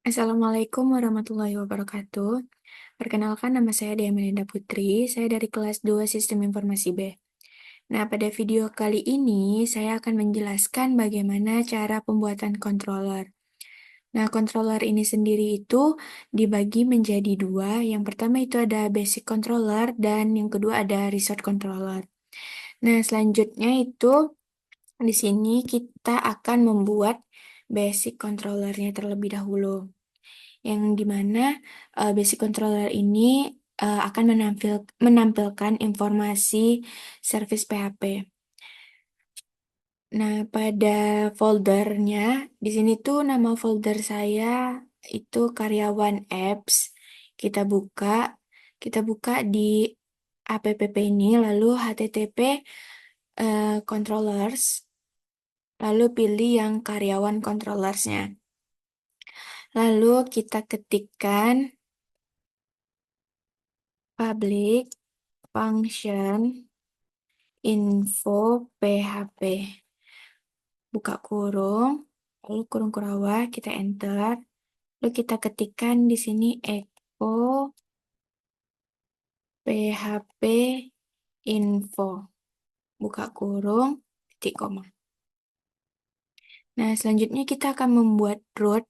Assalamualaikum warahmatullahi wabarakatuh. Perkenalkan nama saya Dea Melinda Putri, saya dari kelas 2 Sistem Informasi B. Nah, pada video kali ini saya akan menjelaskan bagaimana cara pembuatan controller. Nah, controller ini sendiri itu dibagi menjadi dua. Yang pertama itu ada basic controller dan yang kedua ada resort controller. Nah, selanjutnya itu di sini kita akan membuat basic controllernya terlebih dahulu yang dimana basic controller ini akan menampilkan informasi service PHP. Nah, pada foldernya, di sini tuh nama folder saya itu karyawan apps. Kita buka, kita buka di app ini, lalu http controllers, lalu pilih yang karyawan controllersnya. Lalu kita ketikkan public function info PHP. Buka kurung, lalu kurung kurawah, kita enter. Lalu kita ketikkan di sini echo PHP info. Buka kurung, titik koma. Nah, selanjutnya kita akan membuat root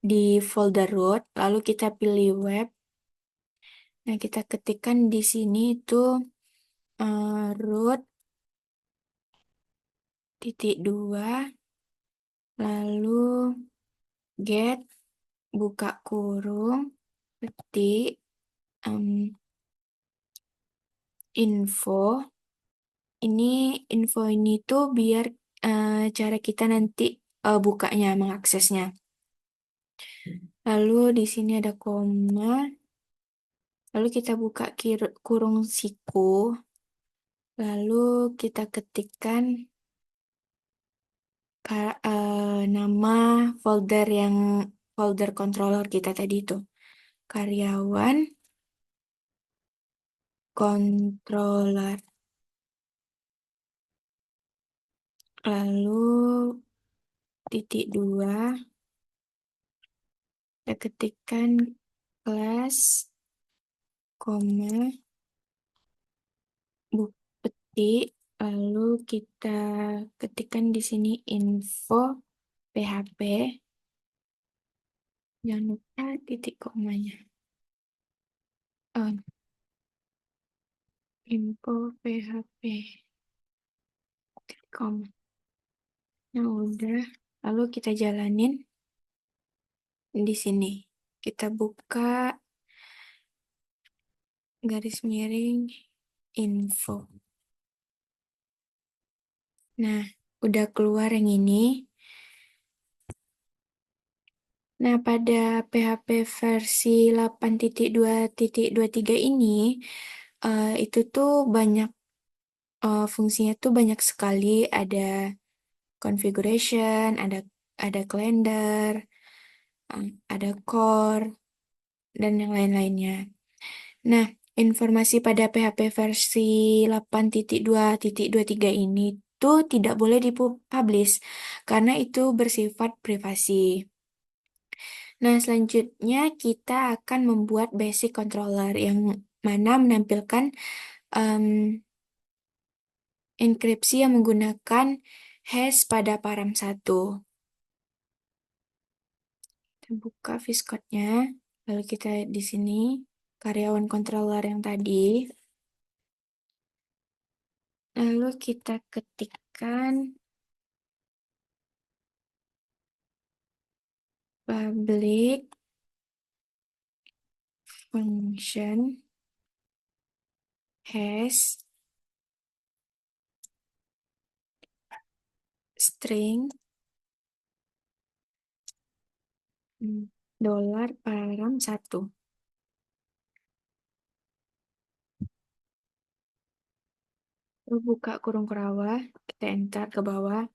di folder root, lalu kita pilih web. Nah, kita ketikkan di sini itu root titik dua, lalu get buka kurung ketik info. Info ini tuh biar cara kita nanti bukanya mengaksesnya. Lalu di sini ada koma, lalu kita buka kurung siku, lalu kita ketikkan nama folder controller kita tadi itu karyawan controller. Lalu titik dua, kita ketikkan kelas, koma, petik, lalu kita ketikkan di sini info PHP. Jangan lupa titik komanya. Oh, info PHP. Titik koma. Nah, udah. Lalu kita jalanin di sini. Kita buka garis miring info. Nah, udah keluar yang ini. Nah, pada PHP versi 8.2.23 ini, itu tuh banyak, fungsinya tuh banyak sekali. Ada configuration, ada calendar, ada core, dan yang lain-lainnya. Nah, informasi pada PHP versi 8.2.23 ini tuh tidak boleh dipublish karena itu bersifat privasi. Nah, selanjutnya kita akan membuat basic controller yang mana menampilkan em, enkripsi yang menggunakan hash pada param 1. Kita buka viscode-nya, lalu kita di sini karyawan controller yang tadi, lalu kita ketikkan public function hash string dolar param 1. Lalu buka kurung kurawah, kita enter ke bawah,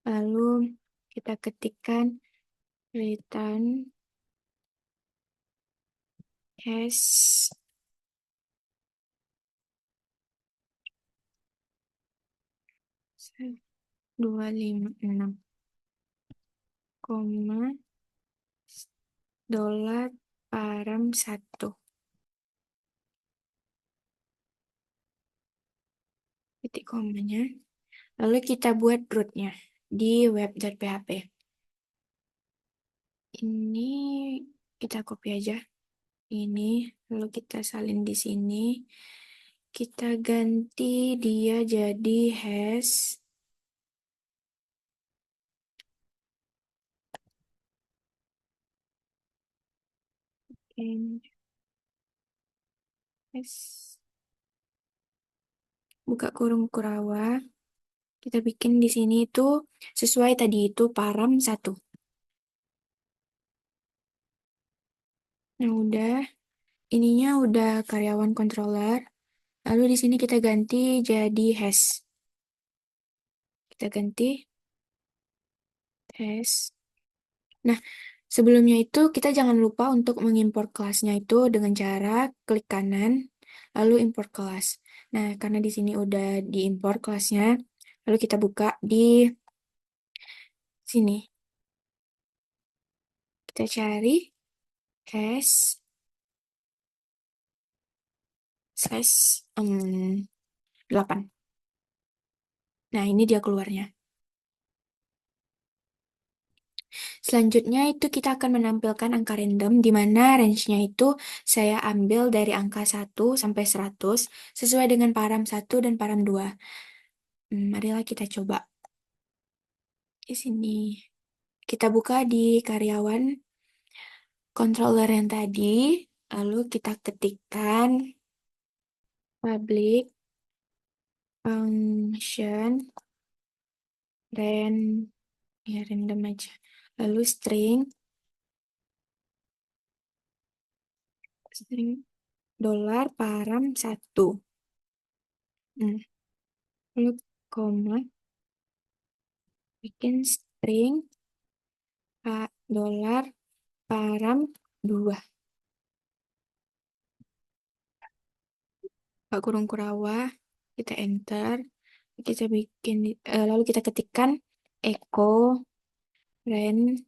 lalu kita ketikkan return hash 256, koma dolar param 1. Titik komanya. Lalu kita buat rootnya di web.php. Ini kita copy aja. Ini, lalu kita salin di sini. Kita ganti dia jadi hash. And hash. Buka kurung kurawa. Kita bikin di sini itu sesuai tadi itu param 1. Nah, udah. Ininya udah karyawan controller. Lalu di sini kita ganti jadi hash. Kita ganti hash. Nah, sebelumnya itu kita jangan lupa untuk mengimpor kelasnya itu dengan cara klik kanan, lalu import kelas. Nah, karena di sini udah diimpor kelasnya, lalu kita buka di sini. Kita cari hash slash 8. Nah, ini dia keluarnya. Selanjutnya itu kita akan menampilkan angka random di mana range-nya itu saya ambil dari angka 1 sampai 100 sesuai dengan param 1 dan param 2. Marilah kita coba. Di sini kita buka di karyawan controller yang tadi, lalu kita ketikkan public function random aja. Lalu string dolar param 1. Lalu koma, bikin string dolar param 2. Pak kurung kurawa, kita enter, kita bikin, lalu kita ketikkan echo ren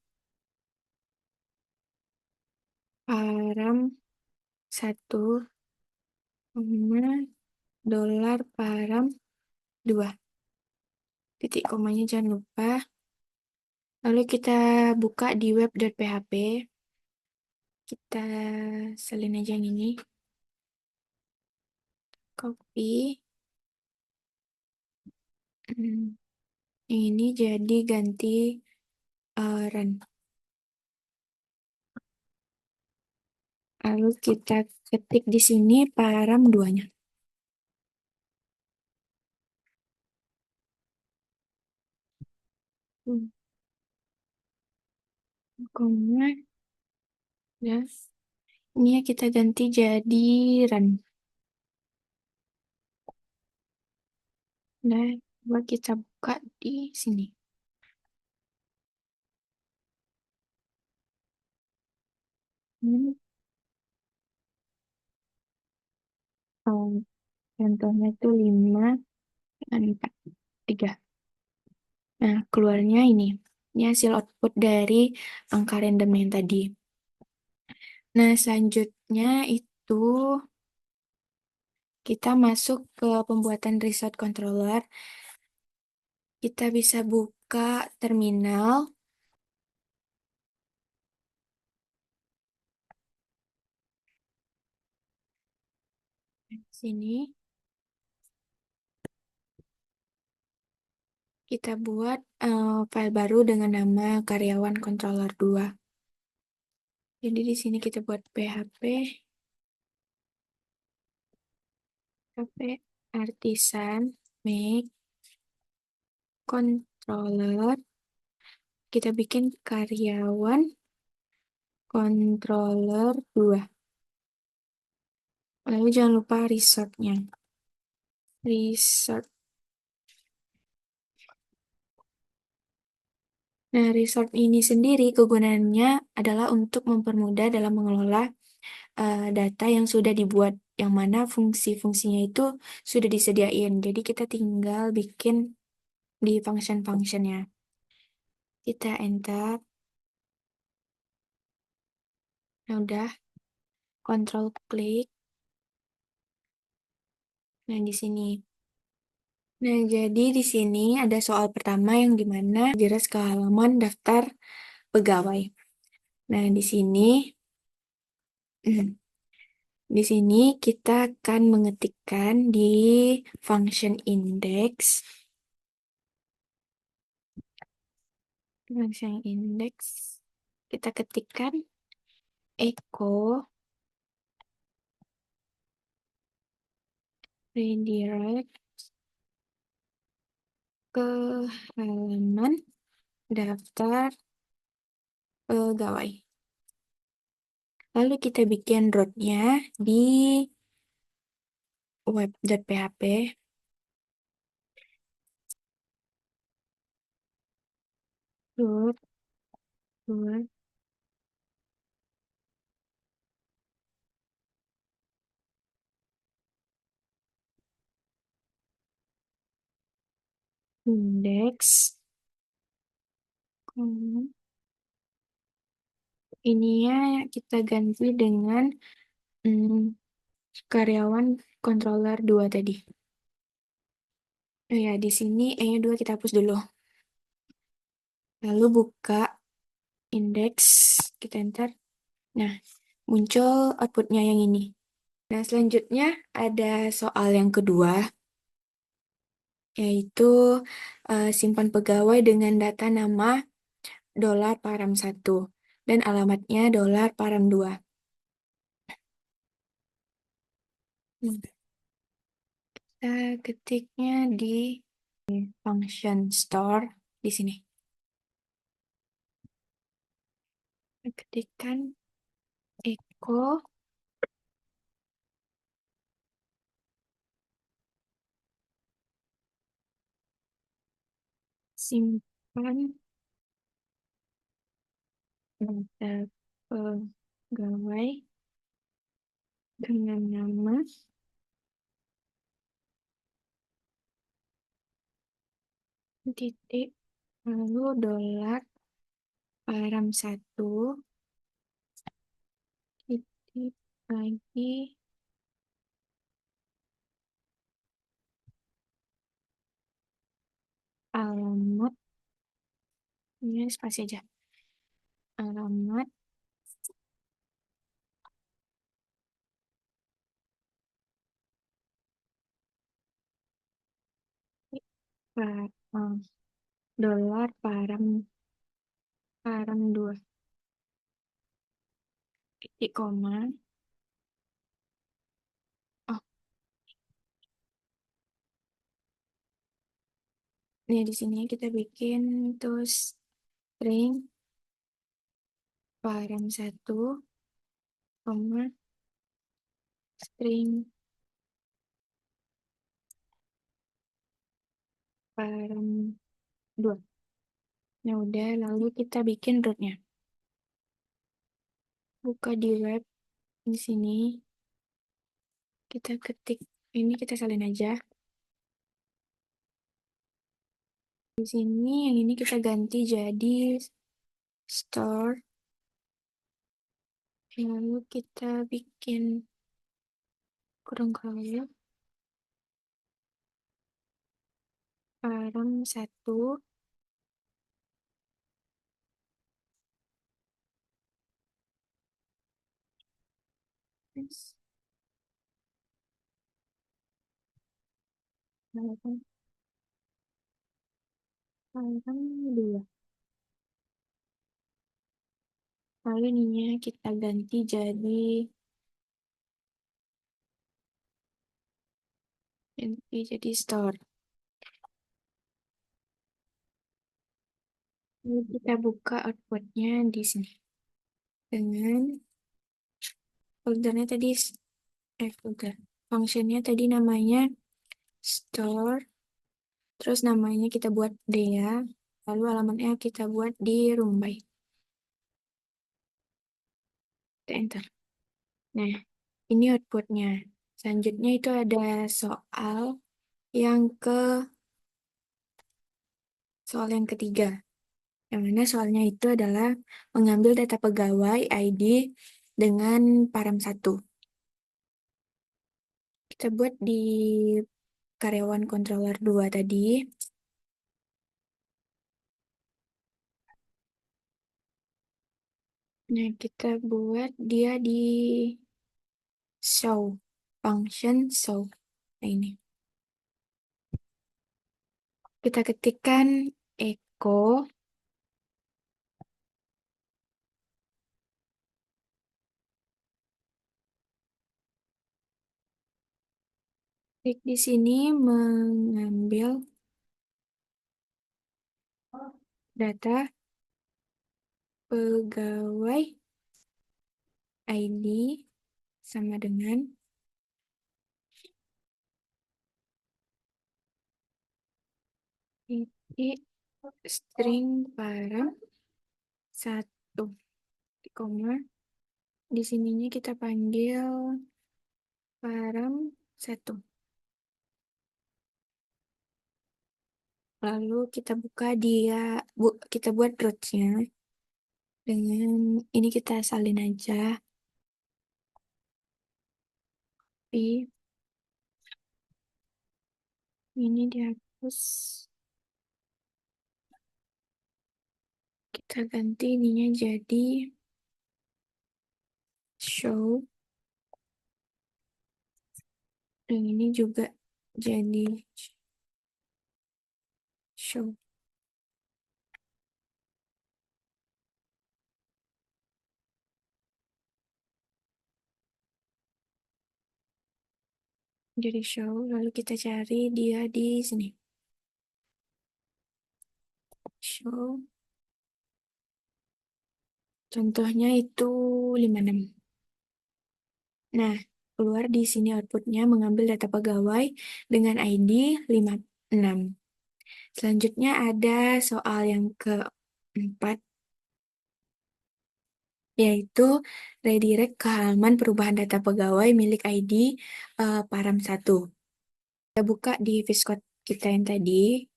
param 1, dolar param 2. Titik komanya jangan lupa. Lalu kita buka di web.php. Kita salin aja yang ini. Copy. Ini jadi ganti run. Lalu kita ketik di sini param 2-nya. Koma. Ya. Ini ya kita ganti jadi run. Nah, coba kita buka di sini. Oh, contohnya itu 5 dan 4, 3. Nah, keluarnya ini. Ini hasil output dari angka random yang tadi. Nah, selanjutnya itu kita masuk ke pembuatan resort controller. Kita bisa buka terminal. Sini. Kita buat file baru dengan nama karyawan controller 2. Jadi di sini kita buat php artisan make controller. Kita bikin karyawan controller 2. Lalu jangan lupa resortnya. Resort. Nah, resort ini sendiri kegunaannya adalah untuk mempermudah dalam mengelola data yang sudah dibuat, yang mana fungsi-fungsinya itu sudah disediain. Jadi kita tinggal bikin di function-functionnya. Kita enter. Nah, udah, kontrol klik. Nah, di sini. Nah, jadi di sini ada soal pertama yang dimana jelas ke halaman daftar pegawai. Nah, di sini, di sini kita akan mengetikkan di function index. Function index, kita ketikkan echo redirect ke halaman daftar pegawai. Lalu kita bikin root-nya di web.php. Root, root, index. Ininya kita ganti dengan karyawan controller 2 tadi. Oh ya, di sini E-nya 2 kita hapus dulu. Lalu buka index, kita enter. Nah, muncul outputnya yang ini. Nah, selanjutnya ada soal yang kedua, yaitu simpan pegawai dengan data nama $param1 dan alamatnya $param2. Kita ketiknya di function store di sini. Ketikkan echo simpan data pegawai dengan nama titik lalu $param1 titik lagi alamat, ini spasi aja, alamat $param2 titik koma. Oh, ini di sini kita bikin terus string $param1 koma string $param2. Nah, udah, lalu kita bikin rootnya. Buka di web di sini. Kita ketik ini, kita salin aja. Di sini yang ini kita ganti jadi store. Lalu kita bikin kurung kalau param1 terus param2. Lalu ininya kita ganti jadi store. Lalu kita buka outputnya di sini dengan foldernya tadi, folder functionnya tadi namanya store, terus namanya kita buat Dea, lalu alamatnya kita buat di Rumbai. Kita enter. Nah, ini outputnya. Selanjutnya itu ada soal yang ketiga. Yang mana soalnya itu adalah mengambil data pegawai ID dengan param 1. Kita buat di karyawan controller 2 tadi. Nah, kita buat dia di show, function show. Nah, ini. Kita ketikkan echo klik di sini mengambil data pegawai ID sama dengan titik string param 1, koma. Di sininya kita panggil param 1. Lalu kita buka dia, kita buat root-nya dengan ini kita salin aja. Tapi ini dihapus. Kita ganti ininya jadi show. Dan ini juga jadi show. Jadi show, lalu kita cari dia di sini. Show. Contohnya itu 56. Nah, keluar di sini outputnya mengambil data pegawai dengan ID 56. Selanjutnya ada soal yang keempat, yaitu redirect ke halaman perubahan data pegawai milik ID param 1. Kita buka di Viscode kita yang tadi,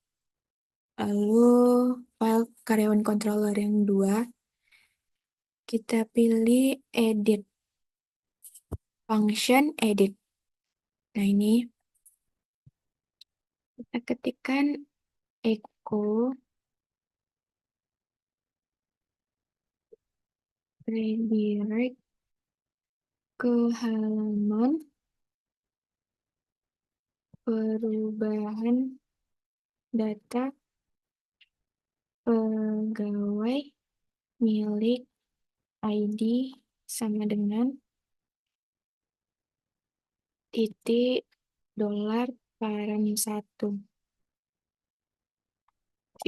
lalu file karyawan controller yang 2, kita pilih edit, function edit. Nah, ini kita ketikkan echo redirect ke halaman perubahan data pegawai milik ID sama dengan titik dolar param 1,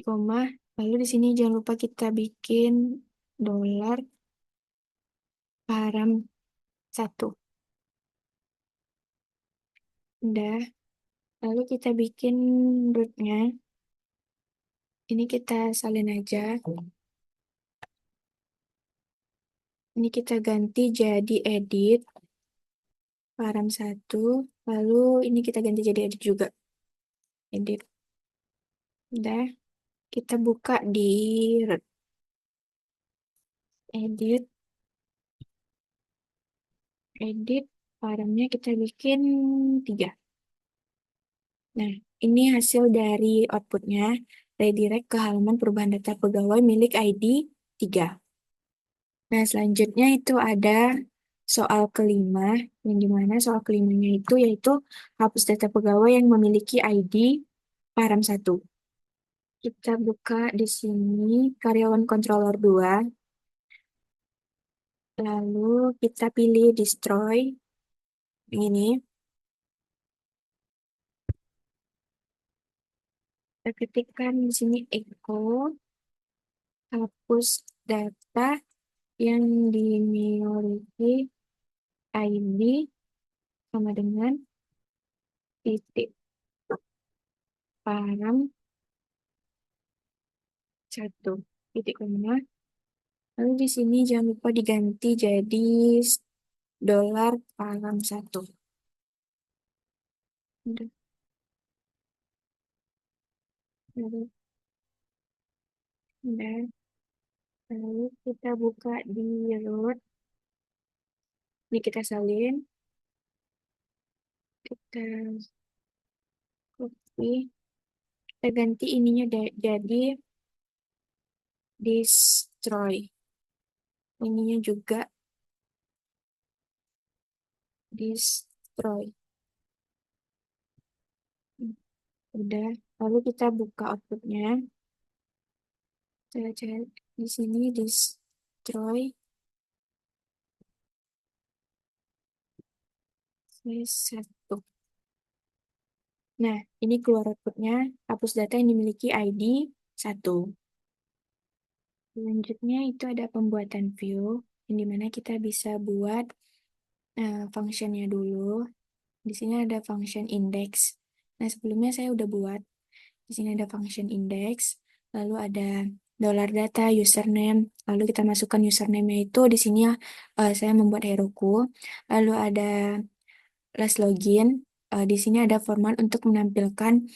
koma. Lalu di sini jangan lupa kita bikin dolar param 1. Udah. Lalu kita bikin rootnya. Ini kita salin aja. Ini kita ganti jadi edit param 1. Lalu ini kita ganti jadi edit juga. Edit. Udah. Kita buka di root. Edit. Edit. Paramnya kita bikin 3. Nah, ini hasil dari outputnya. Redirect ke halaman perubahan data pegawai milik ID 3. Nah, selanjutnya itu ada soal kelima, yang dimana soal kelimanya itu yaitu hapus data pegawai yang memiliki ID param 1. Kita buka di sini karyawan controller 2, lalu kita pilih destroy, ini. Kita ketikkan di sini echo hapus data yang dimiliki ID sama dengan titik param 1, titik koma. Lalu di sini jangan lupa diganti jadi dolar param 1. Udah. Lalu, udah. Lalu kita buka di root. Ini kita salin, kita copy, kita ganti ininya jadi destroy. Ininya juga destroy. Udah, lalu kita buka outputnya. Saya cari di sini destroy satu. Nah, ini keluar outputnya, hapus data yang dimiliki ID 1. Selanjutnya itu ada pembuatan view, yang dimana kita bisa buat functionnya dulu. Di sini ada function index. Nah, sebelumnya saya udah buat. Di sini ada function index, lalu ada dollar data username, lalu kita masukkan username-nya itu di sini saya membuat Heroku. Lalu ada last login. Di sini ada format untuk menampilkan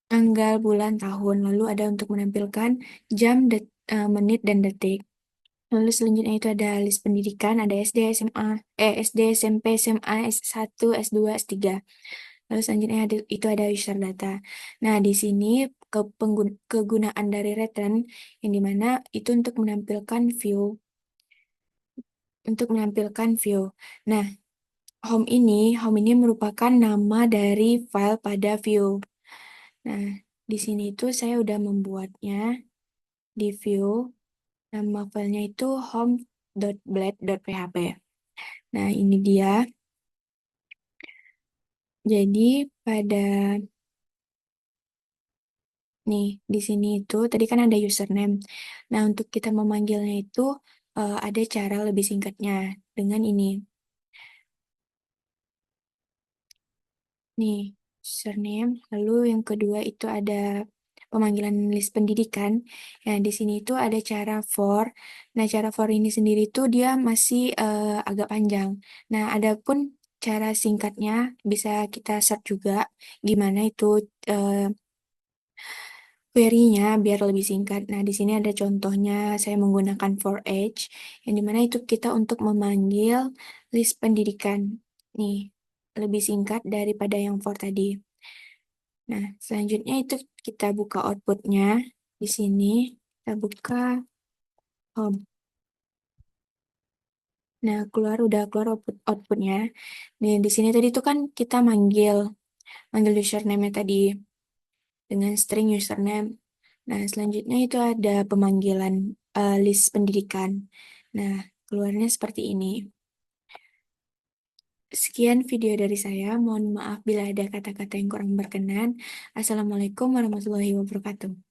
tanggal, bulan, tahun. Lalu ada untuk menampilkan jam, menit, dan detik. Lalu selanjutnya itu ada list pendidikan, ada SD, SMA, SD, SMP, SMA, S1, S2, S3. Lalu selanjutnya itu ada user data. Nah, di sini kegunaan dari return yang dimana itu untuk menampilkan view. Nah, home ini merupakan nama dari file pada view. Nah, di sini itu saya udah membuatnya di view. Nama filenya itu home.blade.php. Nah, ini dia. Jadi pada nih di sini itu tadi kan ada username. Nah, untuk kita memanggilnya itu ada cara lebih singkatnya dengan ini. Nih, username. Lalu yang kedua itu ada pemanggilan list pendidikan. Nah, di sini itu ada cara for. Nah, cara for ini sendiri tuh dia masih agak panjang. Nah, adapun cara singkatnya bisa kita search juga gimana itu eh, query-nya biar lebih singkat. Nah, di sini ada contohnya saya menggunakan for each yang dimana itu kita untuk memanggil list pendidikan. Nih, lebih singkat daripada yang for tadi. Nah, selanjutnya itu kita buka outputnya. Di sini kita buka home. Nah, udah keluar outputnya. Nih, di sini tadi itu kan kita manggil username tadi dengan string username. Nah, selanjutnya itu ada pemanggilan list pendidikan. Nah, keluarnya seperti ini. Sekian video dari saya. Mohon maaf bila ada kata-kata yang kurang berkenan. Assalamualaikum warahmatullahi wabarakatuh.